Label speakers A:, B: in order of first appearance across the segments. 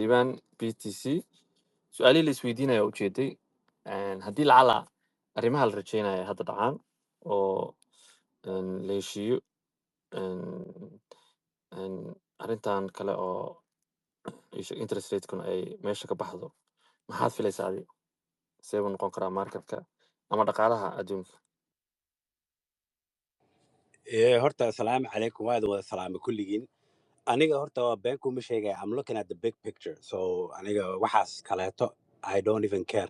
A: liban BTC su'aalihii la isweydiinaya ujeeday haddii lacala arrimaha la rajeynaya hadda dhacaan oo la heshiiyo arrintan kale oo interest ratekuna ay meesha ka baxdo maxaad filaysaa adiga see buu noqon karaa marketka ama dhaqaalaha adduunka
B: horta assalaamu calaykum waad wada salaamay kulligiin aniga horta been kuma sheegaya I'm looking at the big picture so aniga waxaas kaleeto I don't even care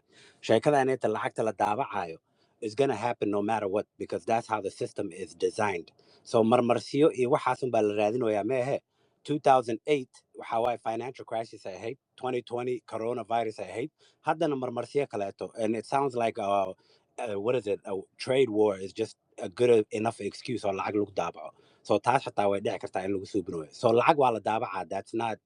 B: sheekadaaneta lacagta la daabacayo is gonna happen no matter what because that's how the system is designed so marmarsiyo iyo waxaasun baa la raadinoyaa meehe 2008 waxa waaye financial crisis ay ahayd 2020 coronavirus ay ahayd haddana marmarsiyo kaleeto and it sounds like what is it a trade war is just a good enough excuse oo lacag lagu daabaco so taas xataa way dhici kartaa in lagu suubinayo so lacag waa la daabacaa that's not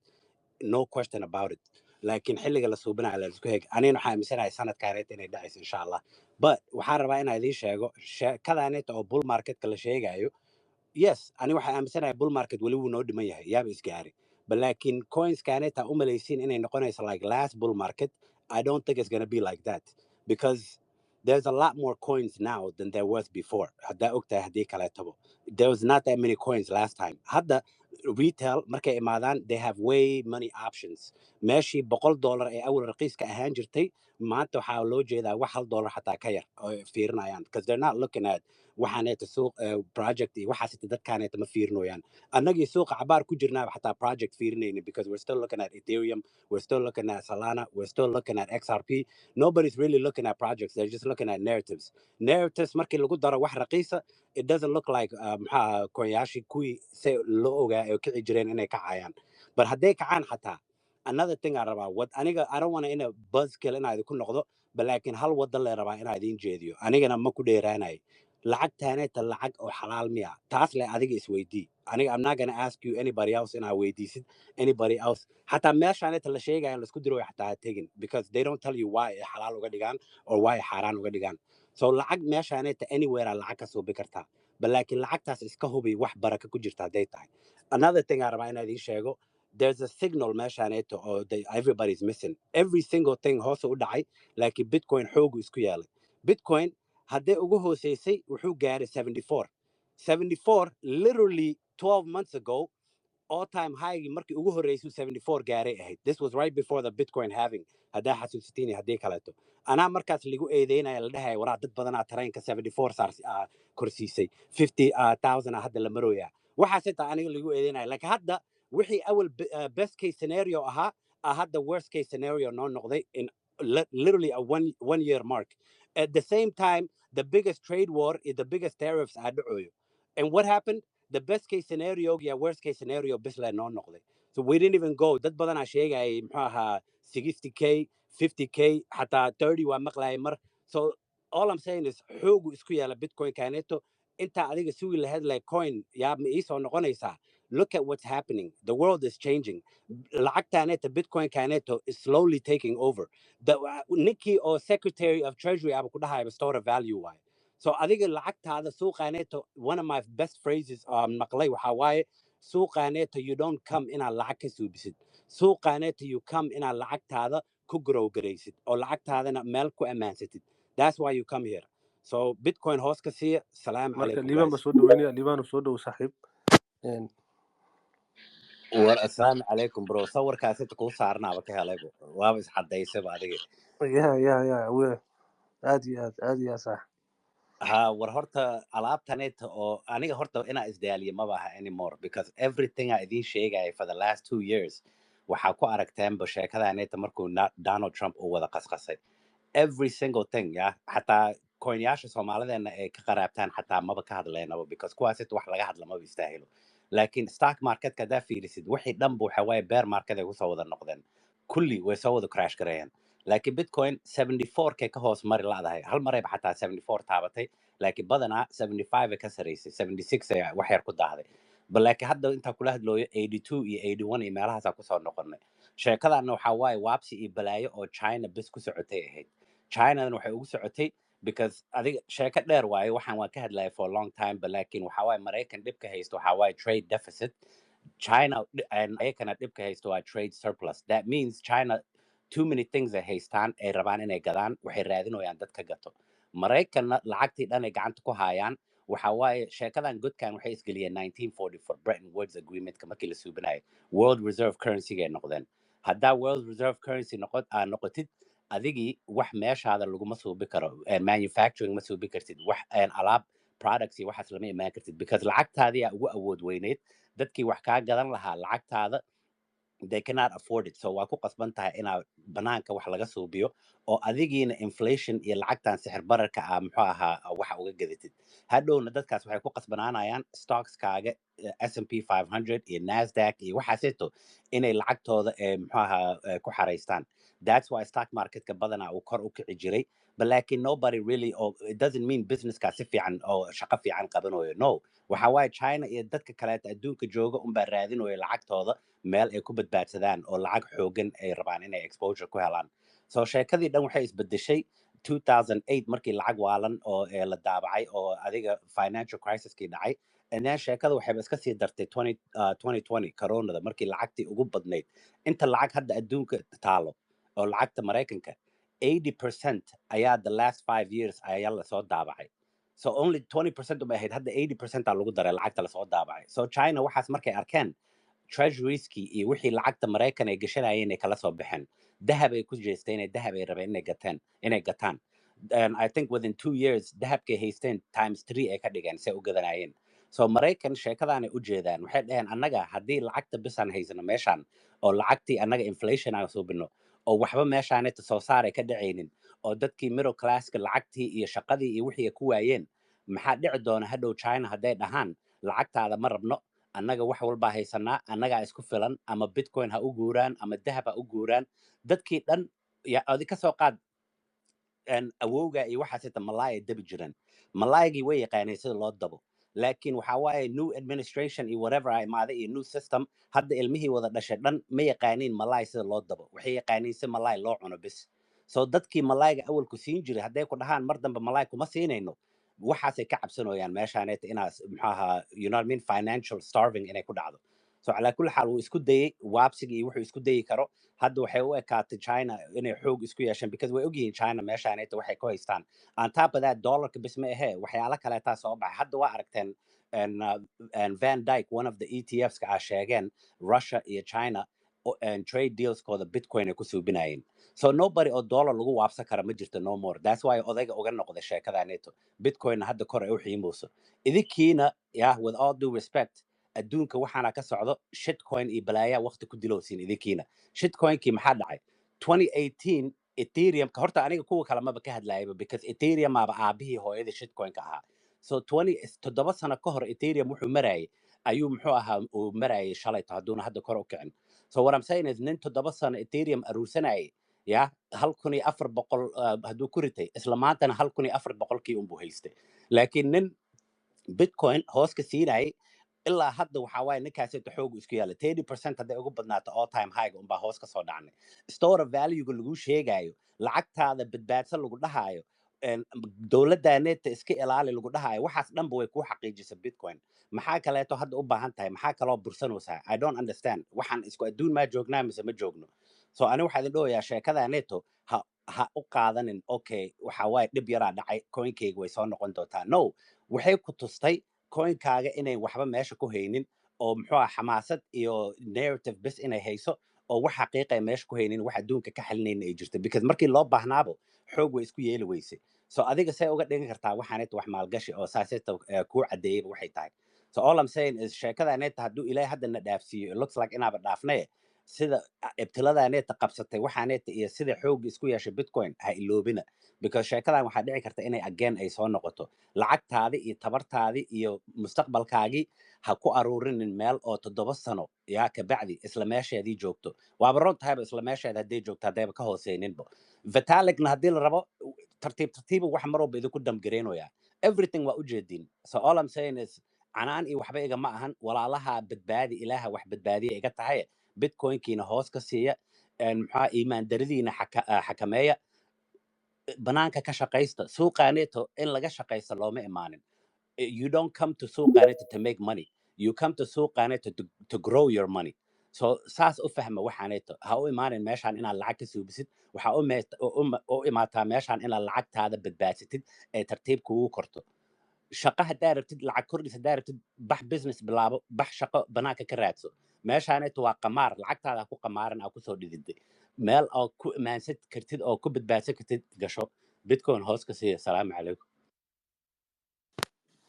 B: no question about it laakiin xilliga la suubinayo la isku heg anina waxaa aaminsanahay sanadkaaneeta inay dhacayso insha allah but waxaan rabaa inaan idiin sheego sheekadaaneeta oo bull marketka la sheegayo yes ani waxaa aaminsanahay bull market weli wuu noo dhiman yahay yaaba isgaari but laakiin coinskaaneta u malaysiin inay noqonayso like last bull market I don't think it's gonna be like that because there's a lot more coins now than there was before haddaa ogtahay haddii kaleetabo there was not that many coins last time hadda retail markay imaadaan they have way many options meeshii $100 ee awal raqiiska ahaan jirtay maanta waxaa loo jeedaa wax $1 xataa ka yar oo fiirinayaan because they're not looking at waxaaneeta suuq project iyo waxaasita dadkaaneeta ma fiirinooyaan annagii suuqa cabaar ku jirnaaba xataa project fiirinayna because we're still looking at Ethereum we're still looking at Solana we're still looking at XRP nobody's really looking at projects they're just looking at narratives markii lagu daro wax raqiisa it doesn't look like maxaa koyaashii kuwii se loo ogaa ay kici jireen inay kacayaan but hadday kacaan xataa another thing aan rabaa aniga I don't want to in a buzzkill inaa idinku noqdo but laakiin hal wadan lee rabaa inaa idiin jeediyo anigana ma ku dheeraanay lacagtaaneeta lacag oo xalaal miya taas le adiga isweydii aniga I'm not gonna ask you anybody else inaa weydiisid anybody else xataa meeshaaneeta la sheegaya laisku diro xataa ha tegin because they don't tell you why ay xalaal uga dhigaan or why ay xaaraan uga dhigaan so lacag meeshaaneeta anywhere lacag ka suubi kartaa but laakiin lacagtaas iska hubi wax baraka ku jirta hadday tahay another thing aan rabaa inaa idiin sheego there's a signal meeshaaneeta oo everybody's missing every single thing hoose u dhacay laakiin bitcoin xoogu isku yaalay bitcoin hadday ugu hooseysay wuxuu gaaray 74 literally 12 months ago all time high markii ugu horeysay 74 gaaray ahayd this was right before the bitcoin halving haddaa xasuusatiin haddii kaleeto anaa markaas lagu eedeynaya la dhahaya waraa dad badanaa tareenka 74 saars korsiisay 50,000 hadda la marooyaa waxaas xitaa aniga lagu eedeynaya laakiin hadda wixii awal best case scenario ahaa hadda worst case scenario noo noqday in literally a one year mark at the same time the biggest trade war is the biggest tariffs aa dhacoyo and what happened the best case scenario yeah worst case scenario bisla noo noqday so we didn't even go dad badanaa sheegayay muxuu ahaa 60k 50k xataa 30 waa maqlayay mar so all I'm saying is xoogu isku yaala bitcoin kaaneeto intaa adiga sugi lahayd like coin yaa ma iisoo noqonaysaa look at what's happening the world is changing lacagtaaneeta bitcoin kaaneeto is slowly taking over ninkii oo secretary of treasury aba ku dhahayaba store of value waaye so adiga lacagtaada suuqaaneeto one of my best phrases maqlay waxaa waaye suuqaaneeto you don't come inaad lacag ka suubisid suuqaaneeto you come inaad lacagtaada ku garowgaraysid oo lacagtaadana meel ku ammaansatid that's why you come here so bitcoin hoos ka siiya salaam
C: marka
B: calaykum
C: liban ba
B: guys
C: soo dhaweynaya liban soo dhow saaxiib
B: war assalaamu calaykum bro sawirkaas inta kuu saarnaaba ka helaybo waaba iscadaysaba adiga
C: ya we aad iyo aad sax
B: ha war horta alaabtaneta oo aniga horta inaa isdaaliya maba aha anymore because everything I idiin sheegaya for the last 2 years waxaa ku aragteenba sheekadaaneta markuu Donald Trump uu wada qasqasay every single thing ya xataa coinyaasha Soomaalideena ay ka qaraabtaan xataa maba ka hadlaynaba because kuwaas wax laga hadla maba istaahilo laakiin stock marketka daa fiirisid wixii dhanba waxa waaye bear market ay kusoo wada noqdeen kulli way soo wada crash gareeyeen laakiin bitcoin 74k ka hoos mari laadahay hal marayba xataa 74 taabatay laakiin badanaa 75 ka saraysay 76 ay wax yar ku daahday bal laakiin hadda inta kula hadlooyo 82 iyo 81 iyo meelahaas ku soo noqonay sheekadana waxa waaye waabsi iyo balaayo oo China bis ku socotay ahayd China waxay ugu socotay because adiga sheeko dheer waaye waxaan waan ka hadlayay for a long time but laakiin waxa waaye Mareykan dhibka haysto waxa waaye trade deficit China and ayakana dhibka haysto waa trade surplus. That means China too many things ay haystaan ay rabaan inay gadaan waxay raadinayaan dad ka gato. Maraykanna lacagtii dhan ay gacanta ku hayaan waxa waaye sheekadan godkan waxay isgeliyeen 1944 Bretton Woods agreement-ka markii la suubinayay world reserve currency ay noqdeen. Haddaa world reserve currency noqotid adigii wax meeshaada laguma suubi karo manufacturing ma suubi kartid wax alaab products iyo waxaas lama imaan kartid because lacagtaadii aa ugu awood weyneyd dadkii wax kaa gadan lahaa lacagtaada they cannot afford it. So waa ku qasban tahay inaa banaanka wax laga suubiyo oo adigiina inflation iyo lacagtan sixir bararka ah muxuu ahaa waxa uga gadatid. Hadhowna dadkaas waxay ku qasbanaanayaan stockskaaga S&P 500 iyo Nasdaq iyo waxaaseeto inay lacagtooda muxuu ahaa ku xaraystaan. That's why stock marketka badanaa uu kor u kici jiray. But laakiin nobody really, it doesn't mean businesska si fiican oo shaqo fiican qabanayo. No. Waxa waaye China iyo dadka kaleeta adduunka jooga unbaa raadinayo lacagtooda meel ay ku badbaadsadaan oo lacag xoogan ay rabaan inay exposure ku helaan. So sheekadii dhan waxay isbedeshay 2008 markii lacag waalan oo la daabacay oo adiga financial crisis-kii dhacay. And then sheekada waxayba iska sii dartay 2020 coronada markii lacagtii ugu badnayd. Inta lacag hadda adduunka taalo oo lacagta Maraykanka 80% ayaa the last 5 years ayaa la soo daabacay. So only 20% uma ahayd hadda 80% aa lagu daray lacagta la soo daabacay. So China waxaas markay arkeen treasuries-kii iyo wixii lacagta Maraykan ay gashanayeen ay kala soo baxeen. Dahab ay ku jeesteen dahab ay rabeen inay gataan. And I think within 2 years dahabkay haysteen times 3 ay ka dhigeen say u gadanayeen. So Maraykan sheekadaanay u jeedaan waxay dhaheen annaga haddii lacagta bisaan haysano meeshaan oo lacagtii annaga inflation aan suubino oo waxba meeshaaneta soo saaray ka dhacaynin oo dadkii middle classka lacagtii iyo shaqadii iyo wixii ay ku waayeen maxaa dhici doona hadhow China hadday dhahaan lacagtaada ma rabno annaga wax walba haysanaa annagaa isku filan ama bitcoin ha u guuraan ama dahab ha u guuraan dadkii dhan adi ka soo qaad awowga iyo waxaasita malaay ay dabi jireen malaaygii way yaqaanay sida loo dabo laakiin waxa waaye new administration iyo whatever ay imaaday iyo new system hadda ilmihii wada dhashay dhan ma yaqaaniin malaay sida loo dabo waxay yaqaaniin si malaay loo cuno bis so dadkii malaayga awalku siin jiray hadday ku dhahaan mar dambe malaay kuma siinayno waxaasay ka cabsanayaan meeshaaneeta inaas muxuu ahaa you know what I mean financial starving inay ku dhacdo so calaa kulli xaal wuu isku dayey waabsiga iyo wuxuu isku dayi karo hadda waxay u ekaatay China inay xoog isku yeeshaan because way ogyihiin China meeshaaneeta waxay ku haystaan on top of that dollarka bis ma ahee waxyaala kaleetaa soo baxay hadda waa aragteen and Van Dyke one of the ETFs ka sheegeen Russia iyo China and trade deals kooda bitcoin ay ku suubinayeen so nobody oo dollar lagu waabsan kara ma jirto no more that's why odayga uga noqday sheekadaaneeto bitcoin hadda kor ay u xiimooso idinkiina with all due respect adduunka waxaana ka socdo shitcoin iyo balaaya waqti ku dilowsiin idinkiina shitcoinkii maxaa dhacay 2018 ethereum ka horta aniga kuwa kale maba ka hadlaayaba because ethereum aba aabihii hooyadii shitcoinka ahaa so 27 sano ka hor ethereum wuxuu marayay ayuu muxuu ahaa uu marayay shalayto hadduuna hadda kor u kicin so what I'm saying is nin 7 sano ethereum aruursanayay 1400 hadduu ku ritay isla maantana 1400kii unbuu haystay laakiin nin bitcoin hoos ka siinayay ilaa hadda waxa waaye ninkaasita xoog isku yaala 30% hadday ugu badnaato all time high unbaa hoos ka soo dhacnay store of value-ga lagu sheegayo lacagtaada badbaadsan lagu dhahaayo dowladaaneeta iska ilaali lagu dhahaayo waxaas dhanba way kuu xaqiijisa bitcoin maxaa kaleeto hadda u baahan tahay maxaa kaloo bursanaysaa I don't understand waxaan isku adduun maa joognaa mise ma joogno so ani waxaa idin dhawayaa sheekadaaneeto ha u qaadanin okay waxa waaye dhib yaraa dhacay coinkayga way soo noqon doontaa no waxay ku tustay coinkaaga inay waxba meesha ku haynin oo muxuu ah xamaasad iyo narrative bis inay hayso oo wax xaqiiqa ay meesha ku haynin wax adduunka ka xalinayna ay jirto because markii loo baahnaabo xoog way isku yeeli weysay so adiga say uga dhigan kartaa waxaaneeta wax maalgashi oo saaseta kuu caddeeyayba waxay tahay so all I'm saying is sheekadaaneeta hadduu ilaahay hadda na dhaafsiiyo it looks like inaaba dhaafnaye sida ibtiladaaneeta qabsatay waxaaneeta iyo sida xoog isku yeeshay bitcoin ha iloobina because sheekadan waxaa dhici karta inay again ay soo noqoto lacagtaadii iyo tabartaadii iyo mustaqbalkaagii ha ku aruurinin meel oo 7 sano kabacdi isla meesheedii joogto waaba roon tahayba isla meesheeda hadday joogto haddayba ka hooseyninba vitalicna haddii la rabo tartiib wax mar walba idinku damgareynayaa everything waa ujeedin so all I'm saying is canaan iyo waxba iga ma ahan walaalaha badbaadi ilaaha wax badbaadiya iga tahay bitcoinkiina hoos ka siiya maxaa iimaan daradiina xakameeya banaanka ka shaqaysta suuqaaneeto in laga shaqaysto looma imaanin you don't come to suuqaaneeto to make money you come to suuqaaneeto to grow your money. So saas u fahma waxaaneeto ha u imaanin meeshaan inaad lacag ka suubisid waxaa u imaataa meeshaan inaad lacagtaada badbaadsatid ee tartiib kugu korto shaqo haddaa rabtid lacag kordhis haddaa rabtid bax business bilaabo bax shaqo banaanka ka raadso meeshaaneeto waa qamaar lacagtaada ku qamaaran aa kusoo dhididay meel oo ku imaansan kartid oo ku badbaadsan kartid gasho bitcoin hoos ka siiya asalaamu calaykum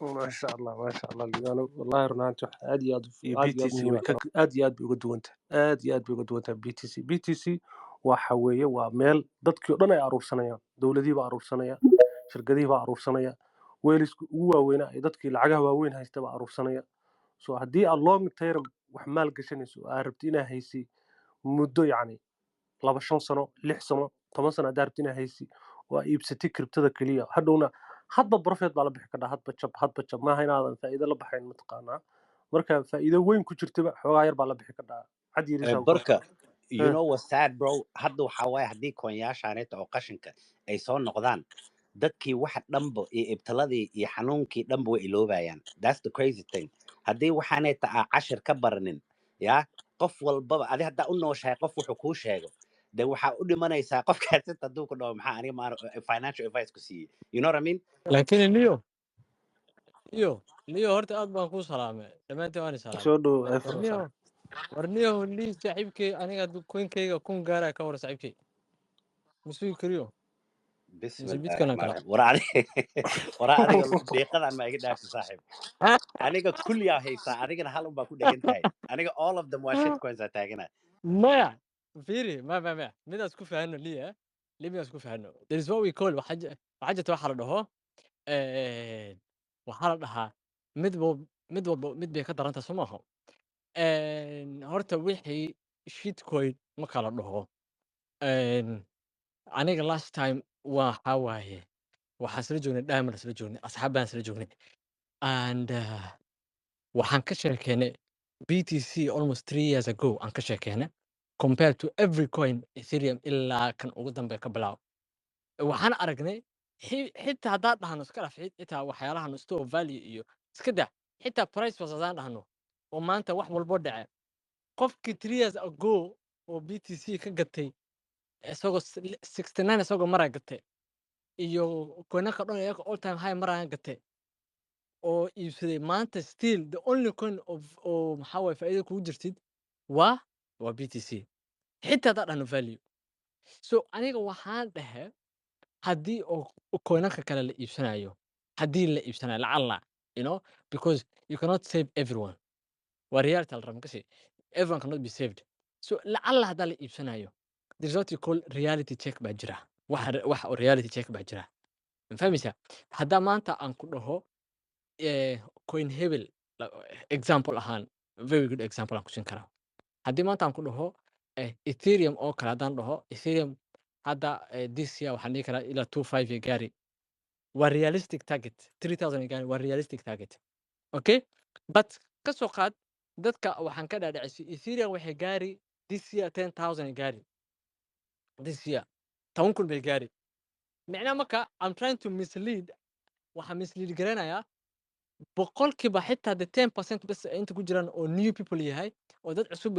C: ما شاء الله ما شاء الله ليبانو والله رنانت ادي اد
D: iyo
C: ادي اد
D: BTC
C: مهم
D: baa kala
C: ادي اد بيقو دوونتا ادي اد بيقو دوونتا بي تي سي waxa weeye waa meel dadkii oo dhan ay aruursanayaan dowladihii baa aruursanaya shirkadihii baa aruursanaya weeliska ugu waaweynaa ee dadkii lacagaha waaweyn haysta baa aruursanaya so haddii aad long term wax maal gashanayso aad rabti inaad haysi muddo yacni 2 sano 6 sano 10 sano haddaad rabti inaad haysi waa iibsatay kriptada keliya hadhowna hadba profit baa la bixi kadhaa hadba jab maaha inaadan faa'iido la baxayn mataqaanaa marka faa'iido weyn ku jirtaba xoogaa yar baa la bixi kadhaa cad yariisaa ku
B: barka
C: kortaa
B: you know what's sad bro hadda waxaa waaye haddii koonyaashaaneeta oo qashinka ay soo noqdaan dadkii waxa dhanba iyo ibtaladii iyo xanuunkii dhanba way iloobayaan that's the crazy thing haddii waxaaneeta aa cashir ka baranin yaa qof walbaba adi haddaa u nooshahay qof wuxuu kuu sheego de waxaa u dhimanaysaa qofkaas inta hadduu ku dhaho maxaa aniga maan financial advice ku siiyey you know what I mean
D: laakiin niyo horta aad baan kuu salaamay dhammaantiin waan salaamay
C: soo dhow efro
D: warniyo lii saaxiibkay aniga koinkayga kun gaara ka war saaxiibkay masugi kariyo
B: بسم
D: mise
B: الله
D: bidkana
B: الرحمن
D: kala
B: الرحيم ورا adiga deeqadan ma iga dhaafsi saaxiib aniga kulli yaa haysaa adigana hal un baa ku dhagan tahay aniga all of them waa shit coins aa taagana
D: maya fiiri maya midaas ku fahanno liya midaas ku fahanno there is what we call waxaa jirta waxa la dhaho waxaa la dhahaa mid walba mid bay ka daranta soo maaha horta wixii shitcoin ma kala dhaho aniga last time waxaa waaye waxaan isla joognay diamond isla joognay asxaab baan isla joognay and waxaan ka sheekeynay BTC almost 3 years ago aan ka sheekeynay compared to every coin Ethereum ilaa kan ugu dambeeya ka bilaabo waxaan aragnay xitaa haddaan dhahno iska dhaf xitaa waxyaalahan store value iyo iska daa xitaa price was haddaan dhahno oo maanta wax walbo dhace qofkii 3 years ago oo BTC ka gatay isagoo 69 isagoo maraa gatay iyo coinaka dhan iyaga all time high maraan gatay oo iibsaday maanta still the only coin of oo maxaa waaye faa'iido kugu jirtid waa BTC xitaa haddaan dhahno value so aniga waxaan dhahay haddii oo coinaka kale la iibsanayo haddii la iibsanayo lacalla you know because you cannot save everyone waa reality al rabin kasi everyone cannot be saved so lacalla haddaa la iibsanayo there's what you call reality check baa jira wax oo reality check baa jira ma fahmaysaa haddaa maanta aan ku dhaho coin hebel example ahaan very good example aan kusin karaa haddii maanta aan ku dhaho ethereum oo kale haddaan dhaho ethereum hadda this year waxaan dhihi karaa ilaa 25 ya gaari waa realistic target 3000 ya gaari waa realistic target okay but ka soo qaad dadka waxaan ka dhaadhicisay ethereum waxay gaari this year 10000 ya gaari this year 10,000 bay gaari micnaha marka I'm trying to mislead waxaan mislead garanayaa boqolkiiba xitaa the 10% bas inta ku jiraan oo new people yahay oo dad cusub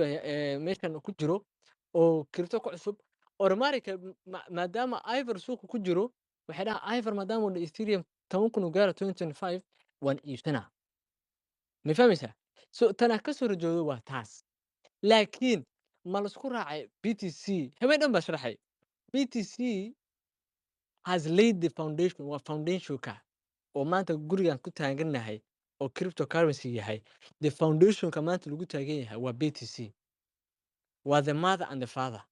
D: meeshan ku jiro oo kirito ku cusub automatically maadaama Ivor suuqa ku jiro waxay dhahaa Ivor maadaama uu Ethereum 10,000 u gaaro 2025 waan iibsanaa ma fahmaysaa so tana ka soo rajoodo waa taas laakiin ma la isku raacay BTC habeen dhan baa sharaxay BTC has laid the foundation waa foundationka oo maanta gurigan ku taaganahay oo cryptocurrency yahay the foundationka maanta lagu taagan yahay waa BTC waa the mother and the father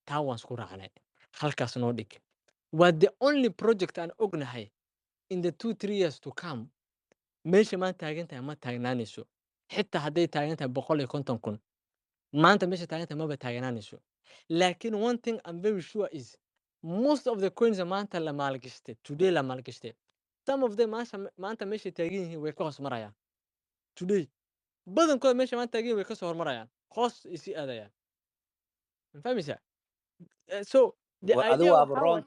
D: taa waan isku raacnay halkaas noo dhig waa the only project aan ognahay in the 2-3 years to come meesha maanta taagan tahay ma taagnaanayso xitaa hadday taagan tahay 150,000 maanta meesha taagan tahay maba taagnaanayso laakiin one thing I'm very sure is most of the coins maanta la maalgashtay today la maalgashtay some of them maanta meesha taagan yihiin way ka hoos marayaan today badankooda meesha maanta taagan yihiin way ka soo hormarayaan hoos isii aadayaan ma fahmaysaa so the
B: adigu
D: idea
B: waaba
D: waxaa
B: wrong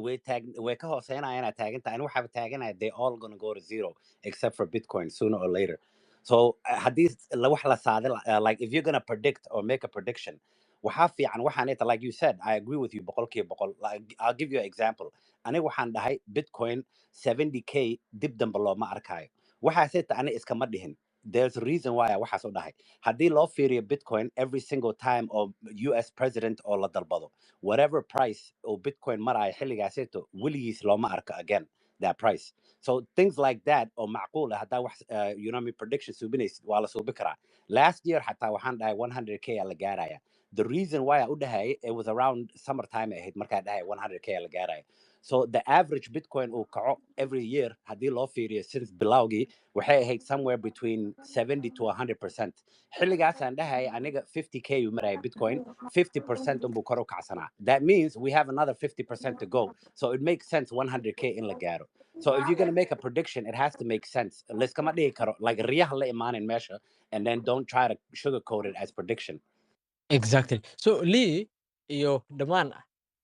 D: waaye
B: tahe way ka hooseynayaan inaad taagan tahay ani waxaaba taaganaya they all gonna go to zero except for bitcoin sooner or later So hadii wax la saadil like if you're going to predict or make a prediction waxa fiican waxaan like you said I agree with you boqolkiiba boqol. Like I'll give you an example. Aniga waxaan dhahay Bitcoin 70k dib dambe looma arkayo. Waxaasay ani iskama dhihin. There's a reason why waxaas u dhahay. Hadii loo fiiriyo Bitcoin every single time of US president oo la dalbado whatever price oo Bitcoin marayo xilligaasayto weligiis looma arko again that price. So things like that or macquul hada wax you know me prediction subinaysid waa la suubi karaa. Last year hatta waxaan dhahay 100k la gaaraya. The reason why I would have it was around summertime ahead marka dhahay 100k la gaaraya. So the average Bitcoin will kaco every year hadii loo fiiriyo since bilowgii waxay ahayd somewhere between 70 to 100%. Xilligaas aan dhahay aniga 50k u maray Bitcoin 50% unbu kor u kacsanaa. That means we have another 50% to go. So it makes sense 100k in la gaaro. So if you're going to make a prediction, it has to make sense. Let's come like riyaha la imaanin meesha and then don't try to sugarcoat it as prediction.
D: Exactly. So Lee, iyo dhammaan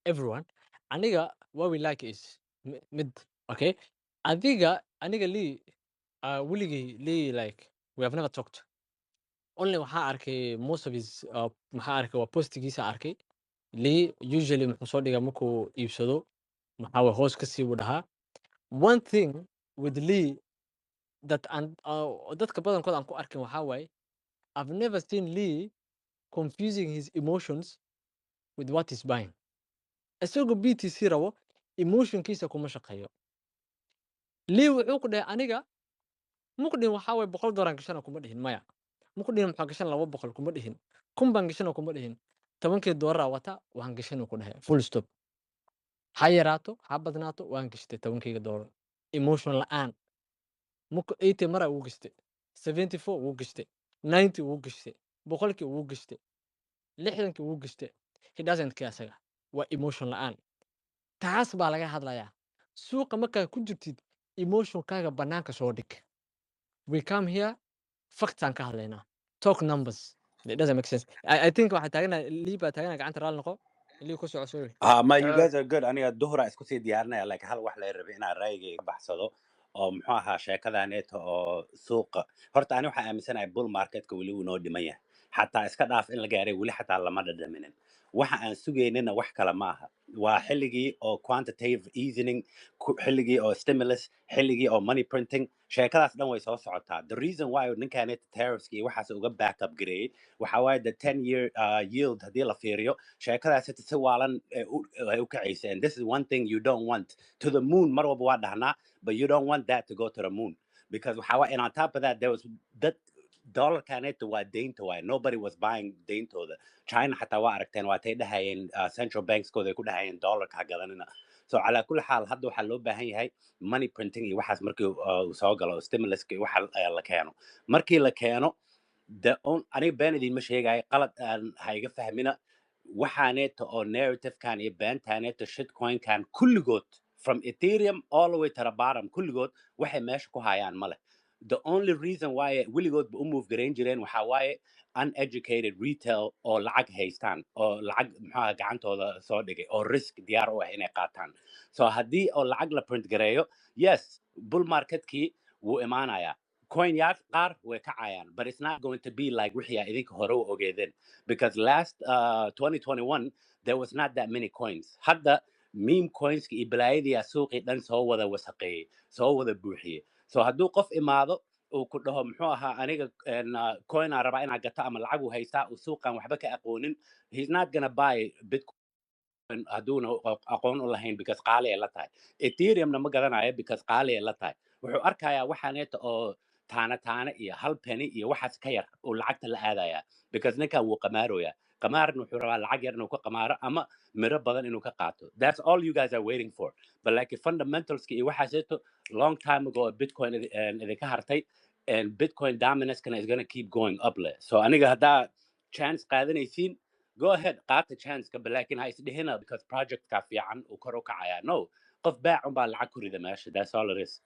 D: everyone, aniga what we like is mid, okay? Aniga Lee, weligay Lee like we have never talked. Only waxaa arkay most of his maxaa arkay waa postigiisa arkay. Lee usually muxuu soo dhigaa markuu iibsado maxaa way hoos ka sii dhahaa. One thing with Lee that dadka badankood aan ku arkin waxaa waaye I've never seen Lee confusing his emotions with what he's buying. Isagoo BTC rabo emotionkiisa kuma shaqeeyo. Lee wuxuu ku dhahay aniga muqdin waxaa way $100 gashana kuma dhihin maya. muqdin maxaa gashan 200 kuma dhihin. 1000 baan gashana kuma dhihin. $10 wata waan gashan ku dhahay full stop. Ha yaraato ha badnaato waan gashtay $10. Emotion la'aan. 80 mara wuu gashtay. 74 wuu gashtay. 90 wuu gashtay. 100 wuu gashtay. 60 wuu gashtay. He doesn't care asaga. Waa emotion la'aan. Taas baa laga hadlayaa. Suuqa markaa ku jirtid emotionkaaga banaanka soo dhig. We come here facts aan ka hadlaynaa. Talk numbers. It doesn't make sense. I think waxaa taagana Lee baa taagana gacanta raali noqo. Lee ku soo sorry.
B: Ma you guys are good. Aniga duhura isku sii diyaarinaya like hal wax la rabay inaan raayigayga baxsado oo muxuu ahaa sheekadaaneeta oo suuqa. Horta ani waxaan aaminsanahay bull marketka weli uu noo dhiman yahay. Xataa iska dhaaf in la gaaray weli xataa lama dhadhaminin. Waxa aan sugaynina wax kale maaha. Waa xilligii oo quantitative easing, xilligii oo stimulus, xilligii oo money printing. Sheekadaas dhan way soo socotaa. The reason why ninkaaneta tariffs iyo waxaas uga backup gareeyay waxa waaye the 10-year yield hadii la fiiriyo sheekadaas si waalan ay u kacaysa. And this is one thing you don't want. To the moon mar walba waa dhahnaa, but you don't want that to go to the moon. Because waxa waaye, and on top of that, there was that dollar kaaneta waa deynta waaye. Nobody was buying deyntooda. China xataa waa aragteen waa tay dhahayeen central banks kooda ay ku dhahayeen dollarka ha gadanina. So على كل حال هذا waxaa loo baahan yahay money printing iyo waxaas markii uu soo galo stimulus iyo waxa la keeno. Markii la keeno aniga been idin ma sheegay qalad aan hayga fahmina waxaaneeta oo narrative kan iyo beentaaneeta shitcoin kan kulligood from Ethereum all the way to the bottom kulligood waxay meesha ku hayaan male. The only reason why weligood u move gareyn jireen waxa waaye uneducated retail oo lacag haystaan oo lacag maxaa gacantooda soo dhigay oo risk diyaar u ah inay qaataan. So hadii oo lacag la print gareeyo, yes, bull marketkii wuu imaanayaa. Coin yaad qaar way kacayaan, but it's not going to be like wixii ay idinka hore u ogeedeen. Because last 2021 there was not that many coins. Hadda meme coins iyo balaayadii suuqii dhan soo wada wasaqeeyay, soo wada buuxiyay. So hadduu qof imaado uu ku dhaho muxuu ahaa aniga coin aan rabaa inaan gato ama lacag uu haystaa uu suuqan waxba ka aqoonin, he's not gonna buy Bitcoin hadduuna aqoon u lahayn because qaali ay la tahay. Ethereumna ma garanayo because qaali ay la tahay. Wuxuu arkayaa waxaaneeta oo taana iyo hal penny iyo waxaas ka yar uu lacagta la aadaya because ninkan wuu qamaarooya. Qamaarna wuxuu rabaa lacag yar inuu ka qamaaro ama miro badan inuu ka qaato. That's all you guys are waiting for. But like fundamentals iyo waxaaseeto long time ago Bitcoin idinka hartay and Bitcoin dominance is going to keep going up. So aniga haddaa chance qaadanaysiin, go ahead qaata chance ka laakiin ha isdhihina because project ka fiican uu kor u kacaya. No, qof baac un baa lacag ku rida meesha. That's all it is.